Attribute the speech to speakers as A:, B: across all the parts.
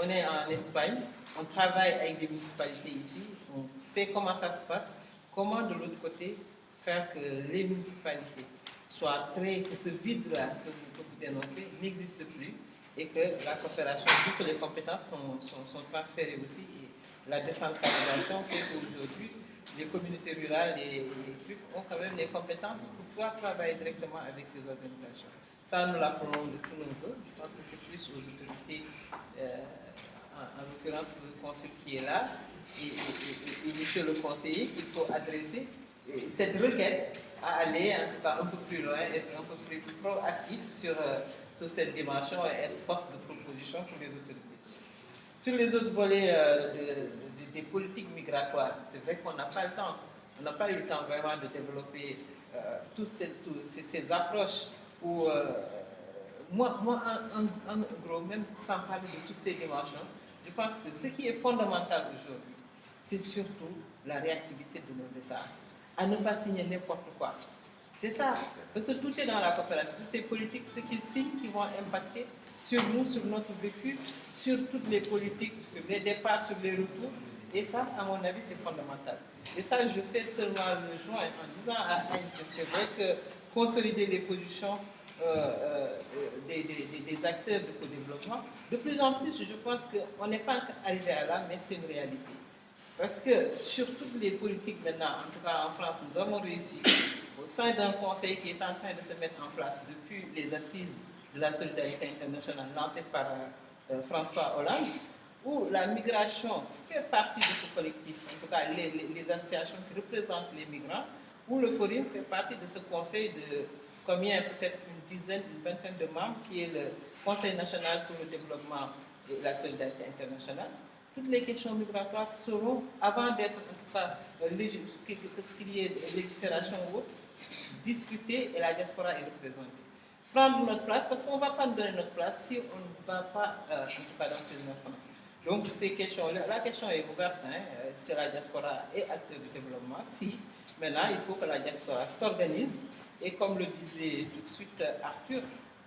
A: on est en Espagne, on travaille avec des municipalités ici, on sait comment ça se passe, comment de l'autre côté faire que les municipalités soient que ce vide-là que vous dénoncez n'existe plus et que la coopération, vu que les compétences sont transférées aussi, et la décentralisation fait qu'aujourd'hui, les communautés rurales et les trucs ont quand même les compétences pour pouvoir travailler directement avec ces organisations. Ça, nous l'apprenons de tous nos voeux. Je pense que c'est plus aux autorités, en l'occurrence le consul qui est là, et monsieur le conseiller, qu'il faut adresser cette requête à aller en tout cas un peu plus loin, être un peu plus proactif sur cette dimension et être force de proposition pour les autorités. Sur les autres volets des politiques migratoires, c'est vrai qu'on n'a pas le temps. On n'a pas eu le temps vraiment de développer toutes ces approches où, moi en gros, même sans parler de toutes ces dimensions, je pense que ce qui est fondamental aujourd'hui, c'est surtout la réactivité de nos États, à ne pas signer n'importe quoi. C'est ça, parce que tout est dans la coopération. C'est ces politiques, ce qu'ils signent qui vont impacter sur nous, sur notre vécu, sur toutes les politiques, sur les départs, sur les retours. Et ça, à mon avis, c'est fondamental. Et ça, je fais seulement le joint en disant à Aïe que c'est vrai que consolider les positions des acteurs de co-développement, de plus en plus, je pense qu'on n'est pas arrivé à là, mais c'est une réalité. Parce que sur toutes les politiques maintenant, en tout cas en France, nous avons réussi, au sein d'un conseil qui est en train de se mettre en place depuis les assises de la solidarité internationale lancées par François Hollande, où la migration fait partie de ce collectif, en tout cas les associations qui représentent les migrants, où le Forum fait partie de ce conseil de combien, peut-être une dizaine, une vingtaine de membres, qui est le Conseil national pour le développement et la solidarité internationale. Toutes les questions migratoires seront, avant d'être en tout cas qu'il y ait de légifération ou autre, discutées et la diaspora est représentée. Prendre notre place, parce qu'on ne va pas nous donner notre place si on ne va pas, en tout cas dans ces instances. Donc ces questions-là, la question est ouverte, hein, est-ce que la diaspora est acteur du développement? Si, maintenant il faut que la diaspora s'organise, et comme le disait tout de suite Arthur,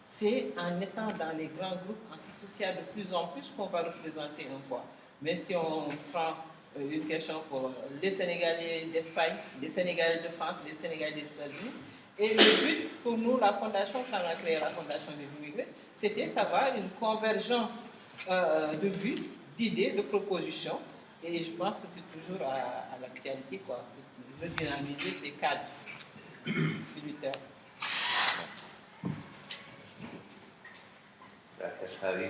A: c'est en étant dans les grands groupes, en s'associant de plus en plus qu'on va représenter un poids. Mais si on prend une question pour les Sénégalais d'Espagne, les Sénégalais de France, les Sénégalais des États-Unis, et le but pour nous, la fondation, quand on a créé la fondation des immigrés, c'était savoir une convergence de vues, d'idées, de propositions, et je pense que c'est toujours à l'actualité, quoi, de dynamiser ces cadres militaires.
B: Gracias, Javi.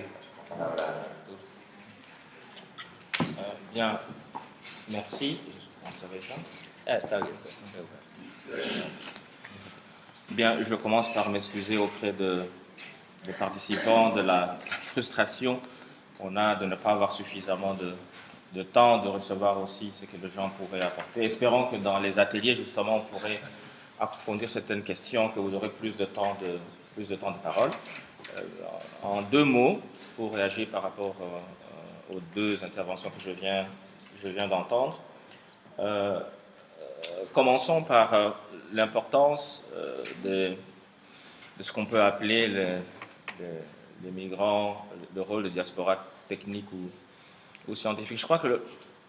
C: Bien, merci. Bien, je commence par m'excuser auprès des participants de la frustration qu'on a de ne pas avoir suffisamment de temps, de recevoir aussi ce que les gens pourraient apporter. Espérons que dans les ateliers, justement, on pourrait approfondir certaines questions, que vous aurez plus de temps de parole. En deux mots, pour réagir par rapport aux deux interventions que je viens d'entendre. Commençons par l'importance de ce qu'on peut appeler les migrants, le rôle de diaspora technique ou scientifique. Je crois que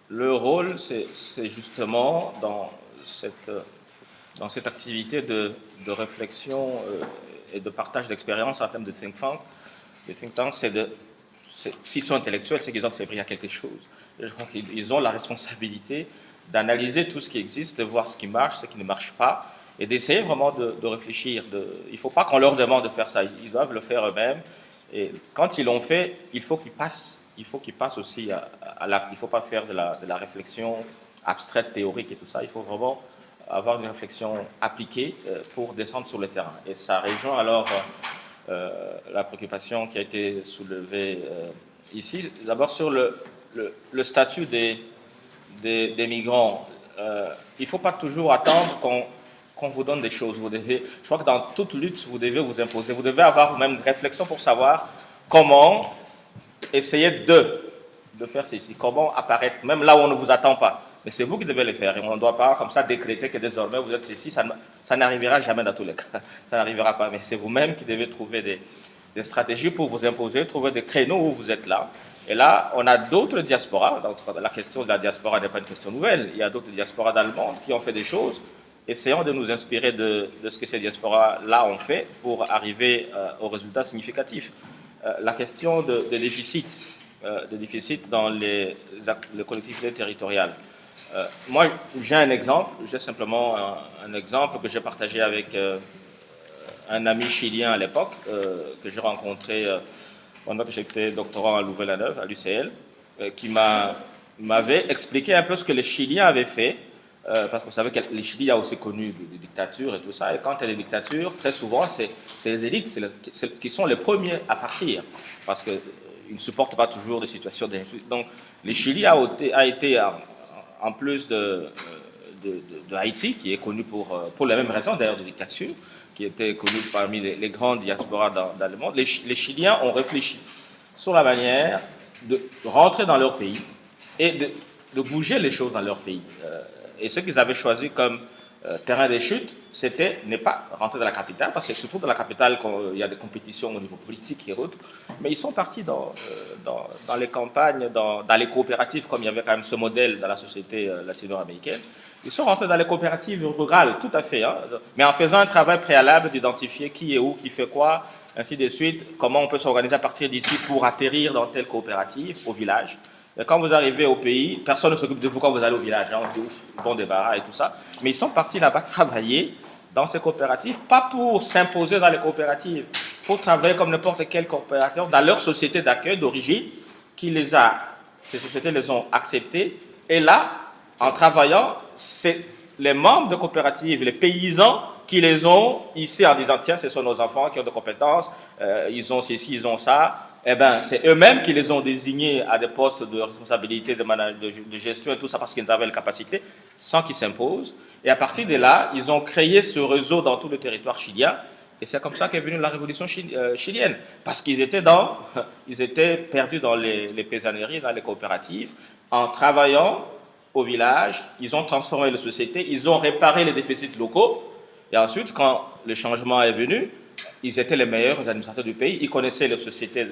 C: le rôle, c'est justement dans cette activité de réflexion et de partage d'expérience en termes de think tank. Les think tanks, s'ils sont intellectuels, c'est qu'ils doivent servir à quelque chose. Je crois qu'ils ont la responsabilité d'analyser tout ce qui existe, de voir ce qui marche, ce qui ne marche pas, et d'essayer vraiment de réfléchir. Il ne faut pas qu'on leur demande de faire ça, ils doivent le faire eux-mêmes. Et quand ils l'ont fait, il faut qu'ils passent aussi à l'acte. Il ne faut pas faire de la réflexion abstraite, théorique et tout ça. Il faut vraiment avoir une réflexion appliquée pour descendre sur le terrain. Et ça rejoint alors la préoccupation qui a été soulevée ici. D'abord sur le statut des migrants. Il ne faut pas toujours attendre qu'on vous donne des choses. Je crois que dans toute lutte, vous devez vous imposer. Vous devez avoir même une réflexion pour savoir comment essayer de faire ceci, comment apparaître, même là où on ne vous attend pas. Mais c'est vous qui devez le faire. Et on ne doit pas comme ça décréter que désormais vous êtes ceci. Ça n'arrivera jamais dans tous les cas. Ça n'arrivera pas. Mais c'est vous-même qui devez trouver des stratégies pour vous imposer, trouver des créneaux où vous êtes là. Et là, on a d'autres diasporas. Donc, la question de la diaspora n'est pas une question nouvelle. Il y a d'autres diasporas allemandes qui ont fait des choses. Essayons de nous inspirer de ce que ces diasporas-là ont fait pour arriver aux résultats significatifs. La question de déficit dans les collectivités territoriales. Moi, j'ai un exemple. J'ai simplement un exemple que j'ai partagé avec un ami chilien à l'époque, que j'ai rencontré pendant que j'étais doctorant à Louvain-la-Neuve, à l'UCL, qui m'avait expliqué un peu ce que les Chiliens avaient fait, parce que vous savez que les Chili a aussi connu des dictatures et tout ça, et quand il y a des dictatures, très souvent, c'est les élites qui sont les premiers à partir, parce qu'ils ne supportent pas toujours des situations d'injustice. Donc, les Chili a été, en plus de Haïti, qui est connu pour les mêmes raisons d'ailleurs de dictature, qui était connu parmi les grandes diasporas dans le monde, les Chiliens ont réfléchi sur la manière de rentrer dans leur pays et de bouger les choses dans leur pays. Et ce qu'ils avaient choisi comme terrain de chute, c'était ne pas rentrer dans la capitale, parce que c'est surtout dans la capitale qu'il y a des compétitions au niveau politique et autres, mais ils sont partis dans les campagnes, dans les coopératives, comme il y avait quand même ce modèle dans la société latino-américaine. Ils sont rentrés dans les coopératives rurales, tout à fait, hein, mais en faisant un travail préalable d'identifier qui est où, qui fait quoi, ainsi de suite, comment on peut s'organiser à partir d'ici pour atterrir dans telle coopérative, au village. Et quand vous arrivez au pays, personne ne s'occupe de vous quand vous allez au village, hein, on dit ouf, bon débarras et tout ça. Mais ils sont partis là-bas travailler dans ces coopératives, pas pour s'imposer dans les coopératives, pour travailler comme n'importe quel coopérateur dans leur société d'accueil d'origine, ces sociétés les ont acceptées. Et là, en travaillant, c'est les membres de coopératives, les paysans qui les ont ici en disant tiens, ce sont nos enfants qui ont des compétences, ils ont ceci, ils ont ça. Eh bien, c'est eux-mêmes qui les ont désignés à des postes de responsabilité, de gestion et tout ça parce qu'ils avaient la capacité, sans qu'ils s'imposent. Et à partir de là, ils ont créé ce réseau dans tout le territoire chilien. Et c'est comme ça qu'est venue la révolution chilienne. Parce qu'ils étaient perdus dans les paysanneries, dans les coopératives. En travaillant au village, ils ont transformé la société, ils ont réparé les déficits locaux. Et ensuite, quand le changement est venu, ils étaient les meilleurs administrateurs du pays. Ils connaissaient les sociétés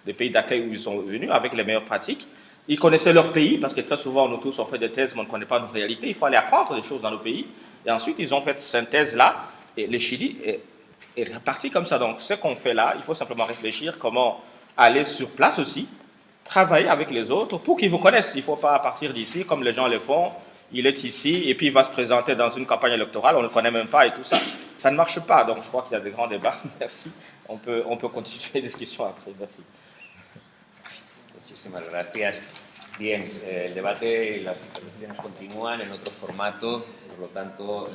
C: des pays d'accueil où ils sont venus avec les meilleures pratiques. Ils connaissaient leur pays parce que très souvent, nous tous, on fait des thèses, mais on ne connaît pas nos réalités. Il faut aller apprendre des choses dans nos pays. Et ensuite, ils ont fait cette synthèse-là. Et le Chili est reparti comme ça. Donc, ce qu'on fait là, il faut simplement réfléchir comment aller sur place aussi, travailler avec les autres pour qu'ils vous connaissent. Il ne faut pas partir d'ici comme les gens le font. Il est ici et puis il va se présenter dans une campagne électorale, on ne le connaît même pas et tout ça. Ça ne marche pas, donc je crois qu'il y a des grands débats. Merci. On peut continuer les discussions après. Merci.
B: Muchísimas gracias. Bien, el debate y las intervenciones continúan en otro formato, por lo tanto,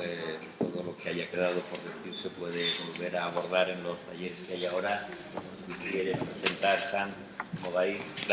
B: todo lo que haya quedado por decir se puede volver a abordar en los talleres que hay ahora. Si quiere presentar, Sam, como vais. Gracias.